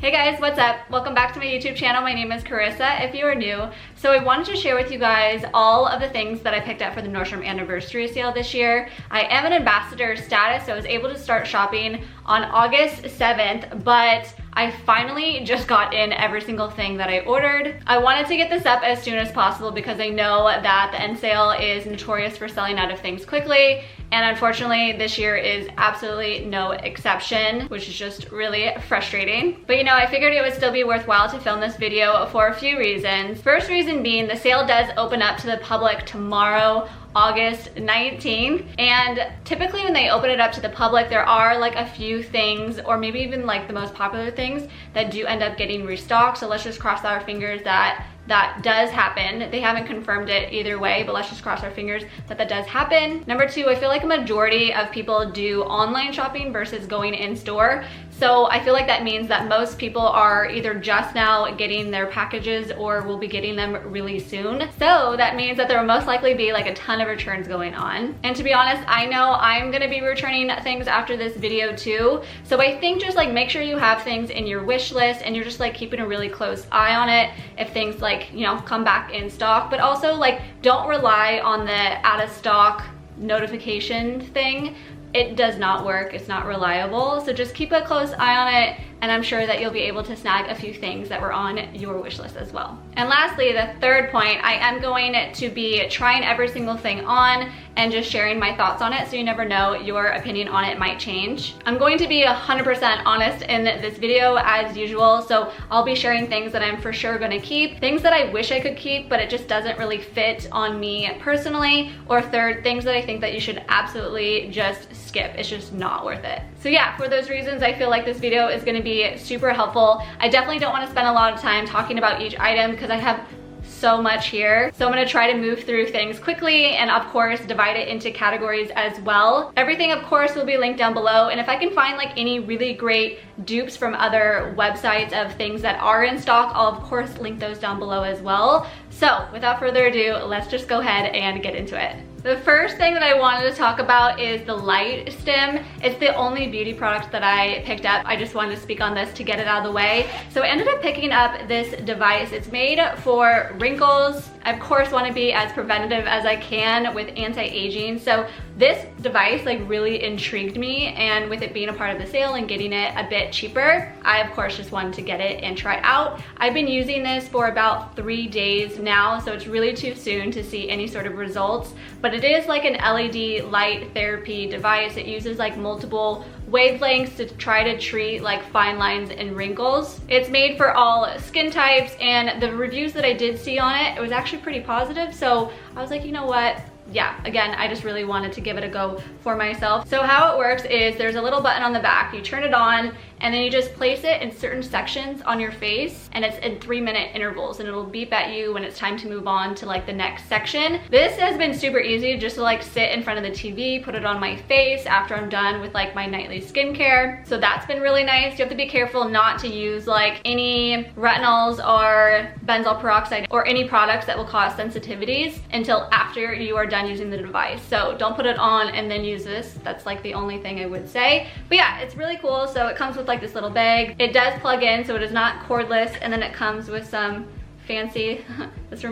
Hey guys, what's up? Welcome back to my YouTube channel. My name is Carissa if you are new. So I wanted to share with you guys all of the things that I picked up for the Nordstrom Anniversary Sale this year. I am an ambassador status, so I was able to start shopping on August 7th, but I finally just got in every single thing that I ordered. I wanted to get this up as soon as possible because I know that the end sale is notorious for selling out of things quickly. And unfortunately, this year is absolutely no exception, which is just really frustrating. But you know, I figured it would still be worthwhile to film this video for a few reasons. First reason being, the sale does open up to the public tomorrow, August 19th. And typically when they open it up to the public, there are like a few things, or maybe even like the most popular things that do end up getting restocked. So let's just cross our fingers that that does happen. They haven't confirmed it either way, but let's just cross our fingers that that does happen. Number two, I feel like a majority of people do online shopping versus going in store. So I feel like that means that most people are either just now getting their packages or will be getting them really soon. So that means that there will most likely be like a ton of returns going on. And to be honest, I know I'm gonna be returning things after this video too. So I think just like make sure you have things in your wish list and you're just like keeping a really close eye on it if things like, you know, come back in stock. But also like don't rely on the out of stock notification thing. It does not work, it's not reliable. So just keep a close eye on it, and I'm sure that you'll be able to snag a few things that were on your wish list as well. And lastly, the third point, I am going to be trying every single thing on and just sharing my thoughts on it, so you never know, your opinion on it might change. I'm going to be 100% honest in this video as usual, so I'll be sharing things that I'm for sure gonna keep, things that I wish I could keep, but it just doesn't really fit on me personally, or third, things that I think that you should absolutely just skip. It's just not worth it. So yeah, for those reasons, I feel like this video is gonna be super helpful. I definitely don't wanna spend a lot of time talking about each item because I have so much here. So I'm gonna try to move through things quickly and of course divide it into categories as well. Everything of course will be linked down below, and if I can find like any really great dupes from other websites of things that are in stock, I'll of course link those down below as well. So without further ado, let's just go ahead and get into it. The first thing that I wanted to talk about is the light stim. It's the only beauty product that I picked up. I just wanted to speak on this to get it out of the way. So I ended up picking up this device. It's made for wrinkles. I of course want to be as preventative as I can with anti-aging. So this device like really intrigued me, and with it being a part of the sale and getting it a bit cheaper, I of course just wanted to get it and try it out. I've been using this for about 3 days now, so it's really too soon to see any sort of results, but it is like an LED light therapy device. It uses like multiple wavelengths to try to treat like fine lines and wrinkles. It's made for all skin types, and the reviews that I did see on it, it was actually pretty positive. So I was like, you know what? Yeah, again, I just really wanted to give it a go for myself. So how it works is there's a little button on the back, you turn it on, and then you just place it in certain sections on your face, and it's in 3-minute intervals, and it'll beep at you when it's time to move on to like the next section. This has been super easy, just to like sit in front of the TV, put it on my face after I'm done with like my nightly skincare. So that's been really nice. You have to be careful not to use like any retinols or benzoyl peroxide or any products that will cause sensitivities until after you are done using the device. So don't put it on and then use this. That's like the only thing I would say. But yeah, it's really cool. So it comes with like this little bag. It does plug in, so it is not cordless, and then it comes with some fancy, this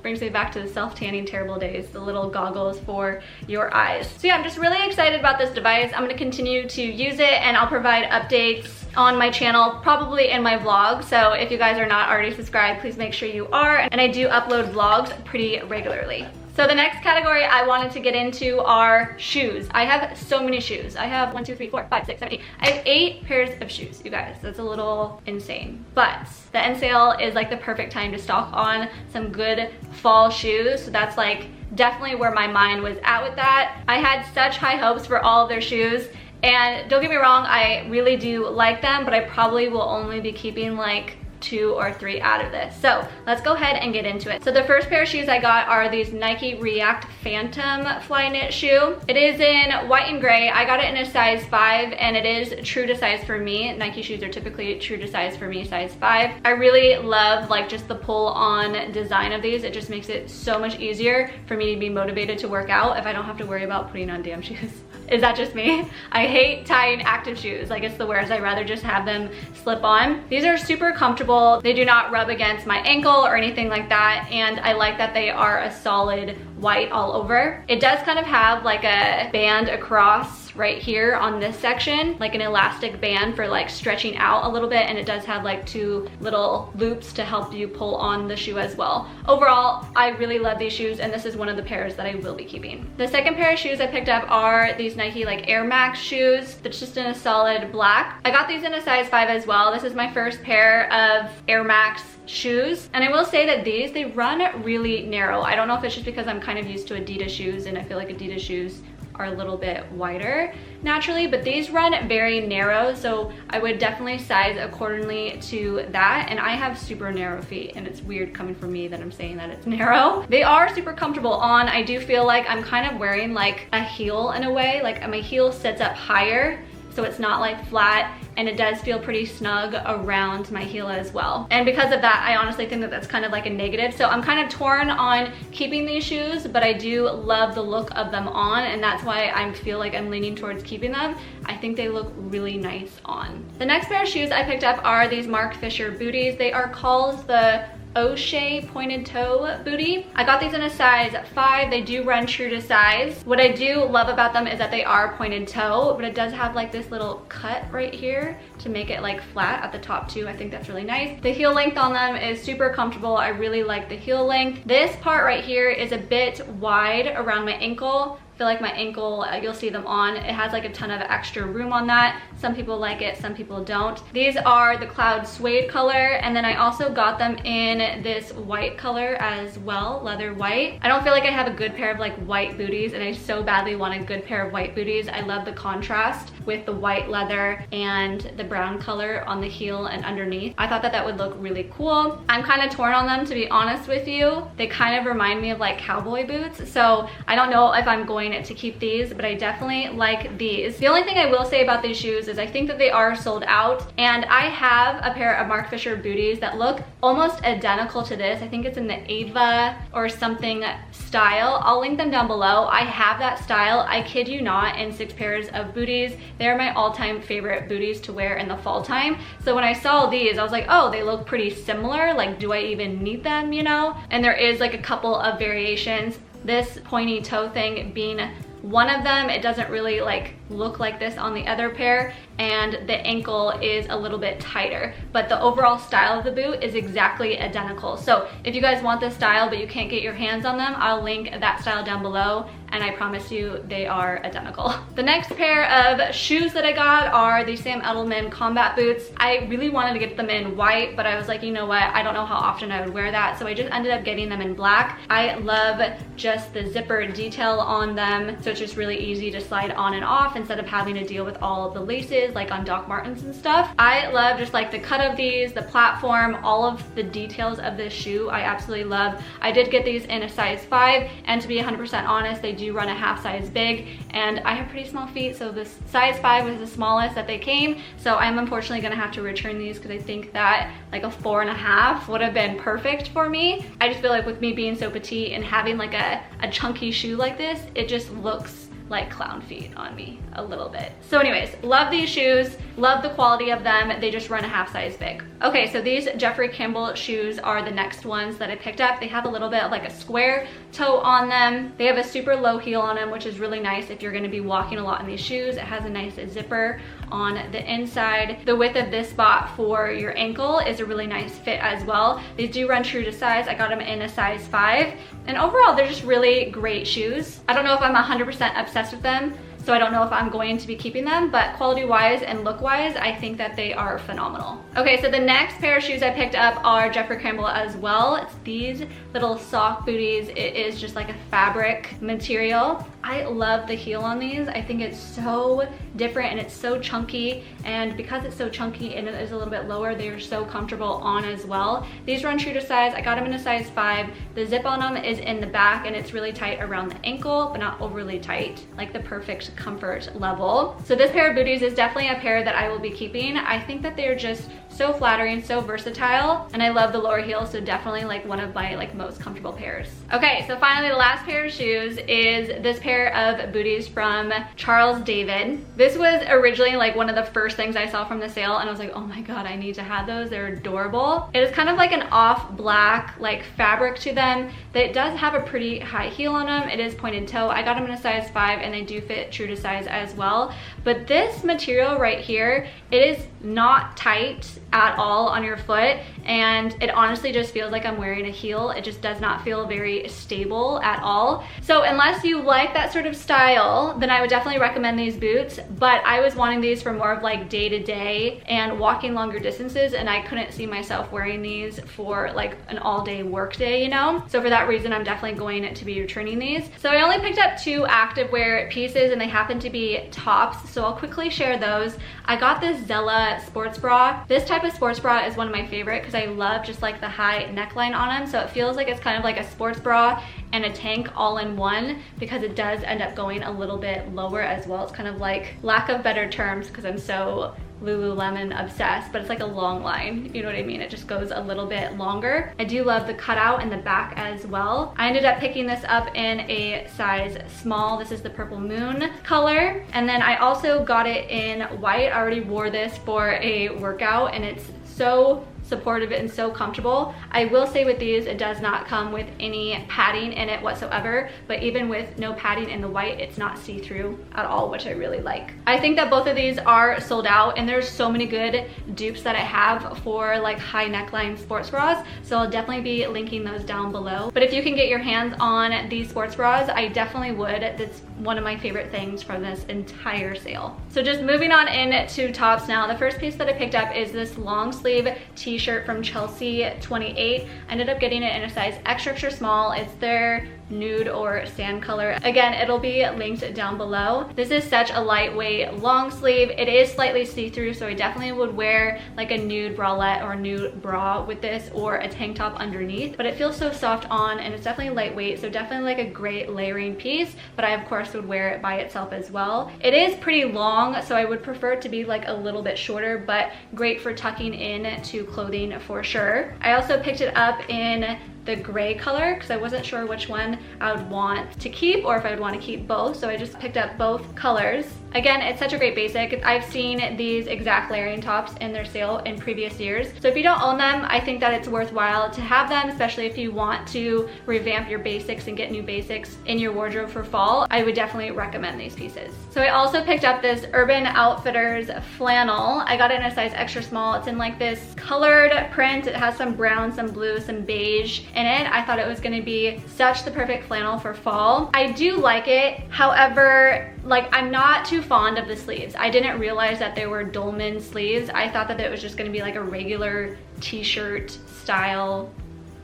brings me back to the self-tanning terrible days, the little goggles for your eyes. So yeah, I'm just really excited about this device. I'm gonna continue to use it, and I'll provide updates on my channel, probably in my vlog. So if you guys are not already subscribed, please make sure you are, and I do upload vlogs pretty regularly. So the next category I wanted to get into are shoes. I have so many shoes. I have 1, 2, 3, 4, 5, 6, 7, 8. I have 8 pairs of shoes, you guys. That's a little insane. But the end sale is like the perfect time to stock on some good fall shoes. So that's like definitely where my mind was at with that. I had such high hopes for all of their shoes. And don't get me wrong, I really do like them, but I probably will only be keeping like 2 or 3 out of this. So let's go ahead and get into it. So the first pair of shoes I got are these Nike React Phantom Flyknit shoe. It is in white and gray. I got it in a size 5, and it is true to size for me. Nike shoes are typically true to size for me, size 5. I really love like just the pull on design of these. It just makes it so much easier for me to be motivated to work out if I don't have to worry about putting on damn shoes. Is that just me? I hate tying active shoes. Like, it's the worst. I'd rather just have them slip on. These are super comfortable. They do not rub against my ankle or anything like that. And I like that they are a solid white all over. It does kind of have like a band across right here on this section, like an elastic band for like stretching out a little bit, and it does have like 2 little loops to help you pull on the shoe as well. Overall, I really love these shoes, and this is one of the pairs that I will be keeping. The second pair of shoes I picked up are these Nike like Air Max shoes. That's just in a solid black. I got these in a size 5 as well. This is my first pair of Air Max shoes, and I will say that they run really narrow. I don't know if it's just because I'm kind of used to Adidas shoes, and I feel like Adidas shoes are a little bit wider naturally, but these run very narrow, so I would definitely size accordingly to that. And I have super narrow feet, and it's weird coming from me that I'm saying that it's narrow. They are super comfortable on. I do feel like I'm kind of wearing like a heel in a way, like my heel sits up higher, so it's not like flat, and it does feel pretty snug around my heel as well. And because of that, I honestly think that that's kind of like a negative. So I'm kind of torn on keeping these shoes, but I do love the look of them on, and that's why I feel like I'm leaning towards keeping them. I think they look really nice on. The next pair of shoes I picked up are these Marc Fisher booties. They are called the O'Shea pointed toe booty. I got these in a size 5. They do run true to size. What I do love about them is that they are pointed toe, but it does have like this little cut right here to make it like flat at the top too. I think that's really nice. The heel length on them is super comfortable. I really like the heel length. This part right here is a bit wide around my ankle. I feel like my ankle, you'll see them on, it has like a ton of extra room on that. Some people like it, some people don't. These are the cloud suede color, and then I also got them in this white color as well, leather white. I don't feel like I have a good pair of like white booties, and I so badly want a good pair of white booties. I love the contrast with the white leather and the brown color on the heel and underneath. I thought that that would look really cool. I'm kind of torn on them, to be honest with you. They kind of remind me of like cowboy boots, so I don't know if I'm going to keep these, but I definitely like these. The only thing I will say about these shoes is I think that they are sold out, and I have a pair of Marc Fisher booties that look almost identical to this. I think it's in the Ava or something style. I'll link them down below. I have that style, I kid you not, in 6 pairs of booties. They're my all-time favorite booties to wear in the fall time. So when I saw these, I was like, oh, they look pretty similar. Like, do I even need them, you know? And there is like a couple of variations. This pointy toe thing being one of them. It doesn't really like look like this on the other pair, and the ankle is a little bit tighter, but the overall style of the boot is exactly identical. So if you guys want this style but you can't get your hands on them, I'll link that style down below, and I promise you they are identical. The next pair of shoes that I got are the Sam Edelman combat boots. I really wanted to get them in white, but I was like, you know what, I don't know how often I would wear that, so I just ended up getting them in black. I love just the zipper detail on them, so it's just really easy to slide on and off instead of having to deal with all of the laces like on Doc Martens and stuff. I love just like the cut of these, the platform, all of the details of this shoe I absolutely love. I did get these in a size 5, and to be 100% honest, they do run a half size big, and I have pretty small feet, so this size 5 was the smallest that they came, so I'm unfortunately gonna have to return these because I think that like a 4.5 would have been perfect for me. I just feel like with me being so petite and having like a chunky shoe like this, it just looks like clown feet on me a little bit. So anyways, love these shoes, love the quality of them. They just run a half size big. Okay, so these Jeffrey Campbell shoes are the next ones that I picked up. They have a little bit of like a square toe on them. They have a super low heel on them, which is really nice if you're gonna be walking a lot in these shoes. It has a nice zipper on the inside. The width of this spot for your ankle is a really nice fit as well. They do run true to size. I got them in a size 5, and overall they're just really great shoes. I don't know if I'm 100% obsessed with them, so I don't know if I'm going to be keeping them, but quality wise and look wise, I think that they are phenomenal. Okay, so the next pair of shoes I picked up are Jeffrey Campbell as well. It's these little sock booties. It is just like a fabric material. I love the heel on these. I think it's so different and it's so chunky, and because it's so chunky and it is a little bit lower, they are so comfortable on as well. These run true to size. I got them in a size 5. The zip on them is in the back, and it's really tight around the ankle, but not overly tight, like the perfect comfort level. So this pair of booties is definitely a pair that I will be keeping. I think that they're just so flattering, so versatile, and I love the lower heel, so definitely like one of my like most comfortable pairs. Okay, so finally the last pair of shoes is this pair of booties from Charles David. This was originally like one of the first things I saw from the sale, and I was like, oh my god, I need to have those. They're adorable. It is kind of like an off black like fabric to them. It does have a pretty high heel on them. It is pointed toe. I got them in a size 5 and they do fit true to size as well. But this material right here, it is not tight at all on your foot, and it honestly just feels like I'm wearing a heel. It just does not feel very stable at all. So unless you like that sort of style, then I would definitely recommend these boots, but I was wanting these for more of like day-to-day and walking longer distances, and I couldn't see myself wearing these for like an all-day work day, you know? So for that reason, I'm definitely going to be returning these. So I only picked up 2 activewear pieces, and they happen to be tops, so I'll quickly share those. I got this Zella sports bra. This type of sports bra is one of my favorite because I love just like the high neckline on them, so it feels like it's kind of like a sports bra and a tank all in one, because it does end up going a little bit lower as well. It's kind of like, lack of better terms because I'm so Lululemon obsessed, but it's like a long line, you know what I mean? It just goes a little bit longer. I do love the cutout in the back as well. I ended up picking this up in a size small. This is the Purple Moon color, and then I also got it in white. I already wore this for a workout, and it's so supportive and so comfortable. I will say with these, it does not come with any padding in it whatsoever, but even with no padding in the white, it's not see-through at all, which I really like. I think that both of these are sold out, and there's so many good dupes that I have for like high neckline sports bras, so I'll definitely be linking those down below. But if you can get your hands on these sports bras, I definitely would. That's one of my favorite things from this entire sale. So just moving on into tops now. The first piece that I picked up is this long sleeve t-shirt from Chelsea 28. I ended up getting it in a size extra small. It's their nude or sand color. Again, it'll be linked down below. This is such a lightweight long sleeve. It is slightly see-through, so I definitely would wear like a nude bralette or a nude bra with this, or a tank top underneath, but it feels so soft on, and it's definitely lightweight, so definitely like a great layering piece. But I of course would wear it by itself as well. It is pretty long, so I would prefer it to be like a little bit shorter, but great for tucking in to clothing for sure. I also picked it up in the gray color because I wasn't sure which one I would want to keep, or if I would want to keep both, so I just picked up both colors. Again, it's such a great basic. I've seen these exact layering tops in their sale in previous years, so if you don't own them, I think that it's worthwhile to have them, especially if you want to revamp your basics and get new basics in your wardrobe for fall. I would definitely recommend these pieces. So I also picked up this Urban Outfitters flannel. I got it in a size extra small. It's in like this colored print. It has some brown, some blue, some beige in it. I thought it was going to be such the perfect flannel for fall. I do like it. However, like, I'm not too fond of the sleeves. I didn't realize that they were dolman sleeves. I thought that it was just going to be like a regular t-shirt style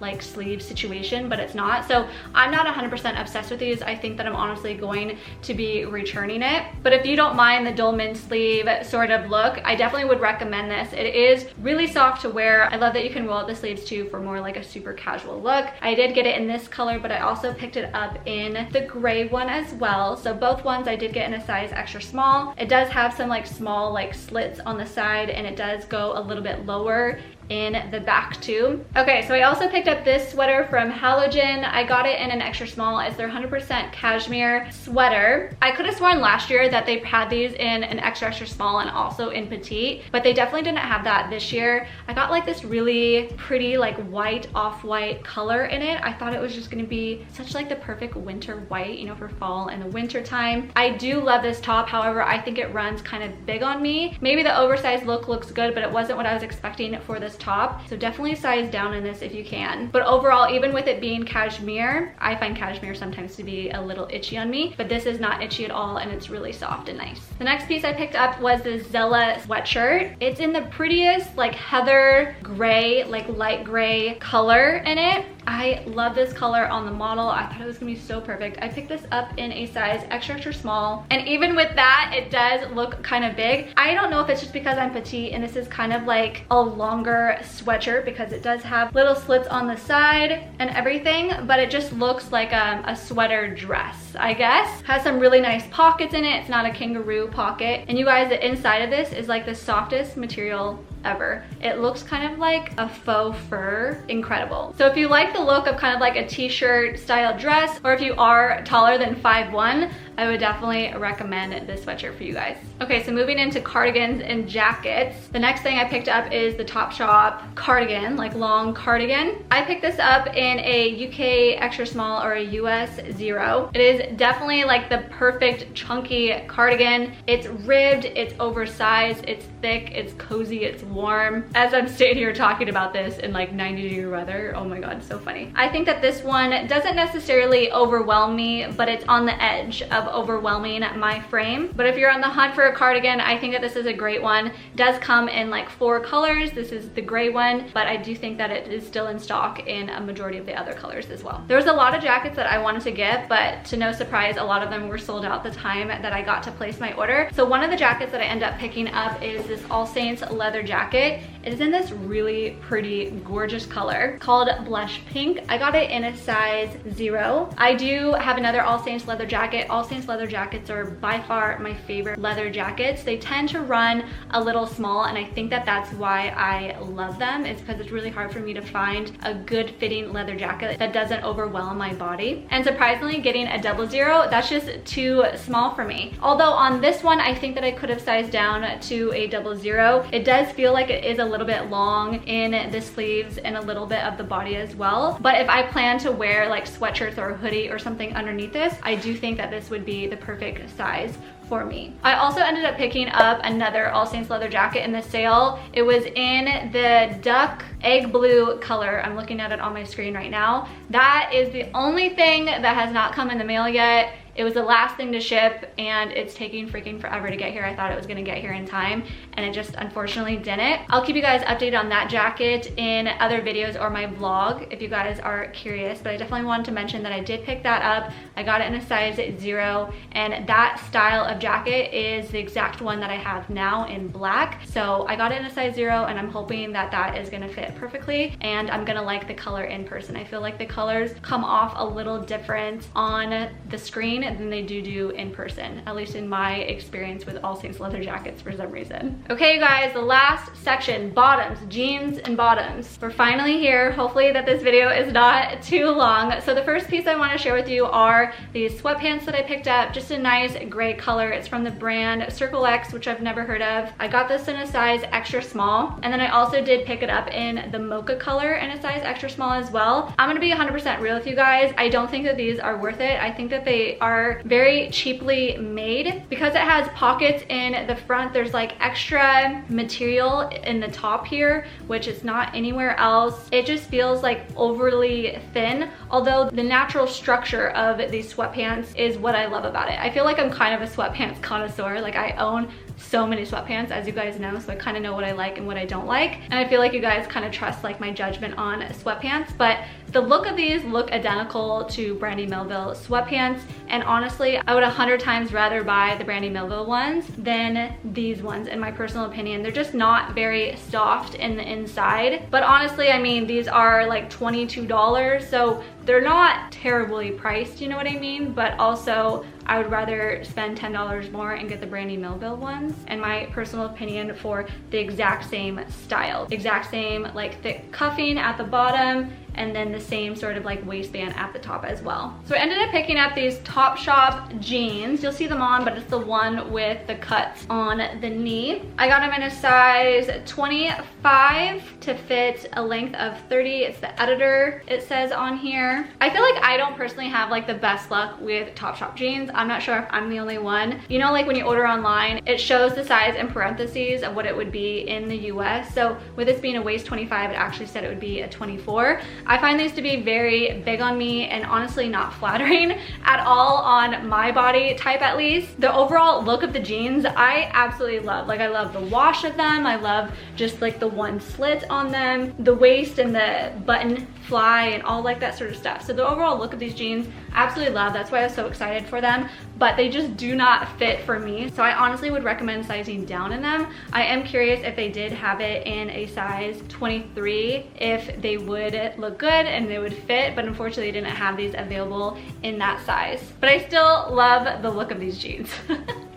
like sleeve situation, but it's not. So I'm not 100% obsessed with these. I think that I'm honestly going to be returning it. But if you don't mind the dolman sleeve sort of look, I definitely would recommend this. It is really soft to wear. I love that you can roll up the sleeves too for more like a super casual look. I did get it in this color, but I also picked it up in the gray one as well. So both ones I did get in a size extra small. It does have some like small like slits on the side, and it does go a little bit lower in the back too. Okay, so I also picked up this sweater from Halogen. I got it in an extra small. It's their 100% cashmere sweater. I could have sworn last year that they had these in an extra small and also in petite, but they definitely didn't have that this year. I got like this really pretty like white, off-white color in it. I thought it was just gonna be such like the perfect winter white, you know, for fall and the winter time. I do love this top. However, I think it runs kind of big on me. Maybe the oversized look looks good, but it wasn't what I was expecting for this top, so definitely size down in this if you can. But overall, even with it being cashmere, I find cashmere sometimes to be a little itchy on me, but this is not itchy at all, and it's really soft and nice. The next piece I picked up was this Zella sweatshirt. It's in the prettiest like heather gray, like light gray color in it. I love this color on the model. I thought it was gonna be so perfect. I picked this up in a size extra small, and even with that, it does look kind of big. I don't know if it's just because I'm petite and this is kind of like a longer sweatshirt, because it does have little slits on the side and everything, but it just looks like a sweater dress, I guess. Has some really nice pockets in it. It's not a kangaroo pocket. And you guys, the inside of this is like the softest material ever. It looks kind of like a faux fur. Incredible. So if you like the look of kind of like a t-shirt style dress, or if you are taller than 5'1", I would definitely recommend this sweatshirt for you guys. Okay, so moving into cardigans and jackets. The next thing I picked up is the Topshop cardigan, like long cardigan. I picked this up in a UK extra small or a US 0. It is definitely like the perfect chunky cardigan. It's ribbed, it's oversized, it's thick, it's cozy, it's warm. As I'm sitting here talking about this in like 90-degree weather, oh my god, so funny. I think that this one doesn't necessarily overwhelm me, but it's on the edge of overwhelming my frame. But if you're on the hunt for a cardigan, I think that this is a great one. It does come in like 4 colors. This is the gray one, but I do think that it is still in stock in a majority of the other colors as well. There was a lot of jackets that I wanted to get, but to no surprise, a lot of them were sold out the time that I got to place my order. So one of the jackets that I end up picking up is this All Saints leather jacket. It is in this really pretty, gorgeous color called Blush Pink. I got it in a size 0. I do have another All Saints leather jacket. All Saints leather jackets are by far my favorite leather jackets. They tend to run a little small, and I think that that's why I love them. It's because it's really hard for me to find a good fitting leather jacket that doesn't overwhelm my body. And surprisingly, getting a 00, that's just too small for me. Although on this one, I think that I could have sized down to a 00. It does feel like it is a little bit long in the sleeves and a little bit of the body as well. But if I plan to wear like sweatshirts or a hoodie or something underneath this, I do think that this would be the perfect size for me. I also ended up picking up another All Saints leather jacket in the sale. It was in the duck egg blue color. I'm looking at it on my screen right now. That is the only thing that has not come in the mail yet. It was the last thing to ship, and it's taking freaking forever to get here. I thought it was gonna get here in time, and it just unfortunately didn't. I'll keep you guys updated on that jacket in other videos or my vlog if you guys are curious, but I definitely wanted to mention that I did pick that up. I got it in a size 0, and that style of jacket is the exact one that I have now in black. So I got it in a size 0, and I'm hoping that that is gonna fit perfectly, and I'm gonna like the color in person. I feel like the colors come off a little different on the screen than they do in person, at least in my experience with All Saints leather jackets for some reason. Okay, you guys, the last section, bottoms, jeans and bottoms. We're finally here. Hopefully that this video is not too long. So the first piece I want to share with you are these sweatpants that I picked up, just a nice gray color. It's from the brand Circle X, which I've never heard of. I got this in a size extra small, and then I also did pick it up in the mocha color in a size extra small as well. I'm gonna be 100% real with you guys. I don't think that these are worth it. I think that they are very cheaply made. Because it has pockets in the front, there's like extra material in the top here, which is not anywhere else. It just feels like overly thin, although the natural structure of these sweatpants is what I love about it. I feel like I'm kind of a sweatpants connoisseur. Like, I own so many sweatpants, as you guys know, so I kind of know what I like and what I don't like, and I feel like you guys kind of trust like my judgment on sweatpants. But the look of these look identical to Brandy Melville sweatpants, and honestly, I would 100 times rather buy the Brandy Melville ones than these ones, in my personal opinion. They're just not very soft in the inside, but honestly, I mean, these are like $22, so they're not terribly priced, you know what I mean? But also, I would rather spend $10 more and get the Brandy Melville ones, in my personal opinion, for the exact same style. Exact same like thick cuffing at the bottom, and then the same sort of like waistband at the top as well. So I ended up picking up these Topshop jeans. You'll see them on, but it's the one with the cuts on the knee. I got them in a size 25 to fit a length of 30. It's the editor, it says on here. I feel like I don't personally have like the best luck with Topshop jeans. I'm not sure if I'm the only one. You know, like when you order online, it shows the size in parentheses of what it would be in the US. So with this being a waist 25, it actually said it would be a 24. I find these to be very big on me and honestly not flattering at all on my body type, at least. The overall look of the jeans, I absolutely love. Like, I love the wash of them. I love just like the one slit on them, the waist and the button fly and all like that sort of stuff. So the overall look of these jeans, absolutely love. That's why I was so excited for them, but they just do not fit for me. So I honestly would recommend sizing down in them. I am curious if they did have it in a size 23, if they would look good and they would fit, but unfortunately didn't have these available in that size. But I still love the look of these jeans.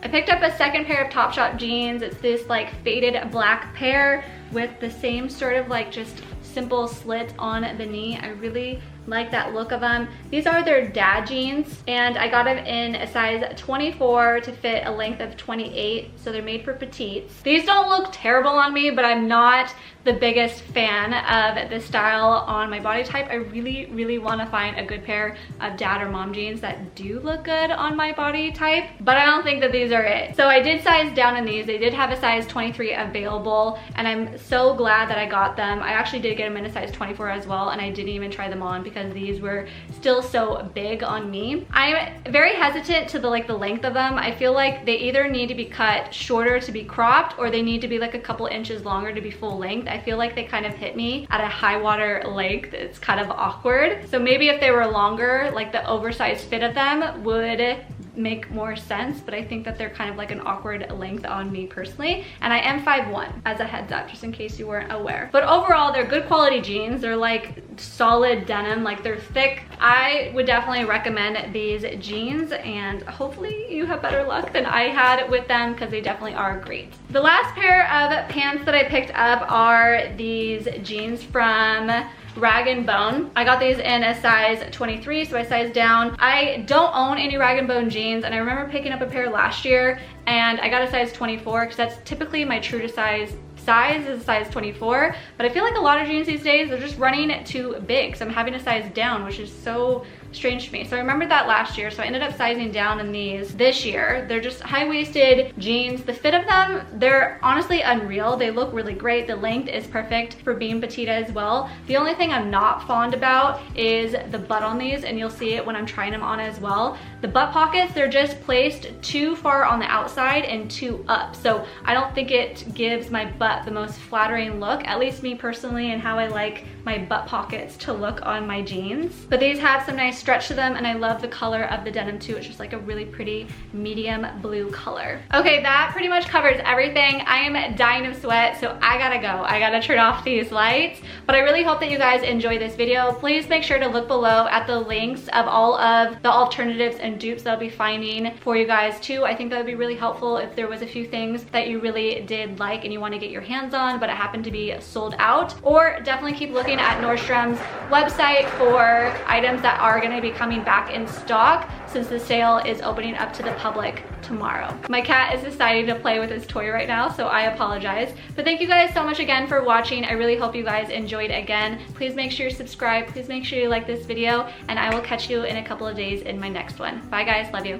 I picked up a second pair of Topshop jeans. It's this like faded black pair with the same sort of like just simple slit on the knee. I really like that look of them. These are their dad jeans, and I got them in a size 24 to fit a length of 28, so they're made for petites. These don't look terrible on me, but I'm not the biggest fan of this style on my body type. I really want to find a good pair of dad or mom jeans that do look good on my body type, but I don't think that these are it. So I did size down in these. They did have a size 23 available, and I'm so glad that I got them. I actually did get them in a size 24 as well, and I didn't even try them on because these were still so big on me. I'm very hesitant to the length of them. I feel like they either need to be cut shorter to be cropped, or they need to be like a couple inches longer to be full length. I feel like they kind of hit me at a high water length. It's kind of awkward. So maybe if they were longer, like the oversized fit of them would make more sense, but I think that they're kind of like an awkward length on me personally, and I am 5'1", as a heads up, just in case you weren't aware. But overall, they're good quality jeans. They're like solid denim, like they're thick. I would definitely recommend these jeans, and hopefully you have better luck than I had with them, because they definitely are great. The last pair of pants that I picked up are these jeans from Rag & Bone. I got these in a size 23, so I sized down. I don't own any Rag & Bone jeans, and I remember picking up a pair last year, and I got a size 24 because that's typically my true to size is a size 24, but I feel like a lot of jeans these days are just running too big, so I'm having to size down, which is so strange to me. So I remember that last year, so I ended up sizing down in these this year. They're just high-waisted jeans. The fit of them, they're honestly unreal. They look really great. The length is perfect for being petite as well. The only thing I'm not fond about is the butt on these, and you'll see it when I'm trying them on as well. The butt pockets, they're just placed too far on the outside and too up, so I don't think it gives my butt the most flattering look, at least me personally, and how I like my butt pockets to look on my jeans. But these have some nice stretch to them, and I love the color of the denim too. It's just like a really pretty medium blue color. Okay, that pretty much covers everything. I am dying of sweat, so I gotta go. I gotta turn off these lights, but I really hope that you guys enjoy this video. Please make sure to look below at the links of all of the alternatives and dupes that I'll be finding for you guys too. I think that would be really helpful if there was a few things that you really did like and you want to get your hands on, but it happened to be sold out. Or definitely keep looking at Nordstrom's website for items that are going to be coming back in stock, since the sale is opening up to the public tomorrow. My cat is deciding to play with his toy right now, so I apologize. But thank you guys so much again for watching. I really hope you guys enjoyed again. Please make sure you subscribe. Please make sure you like this video, and I will catch you in a couple of days in my next one. Bye guys, love you.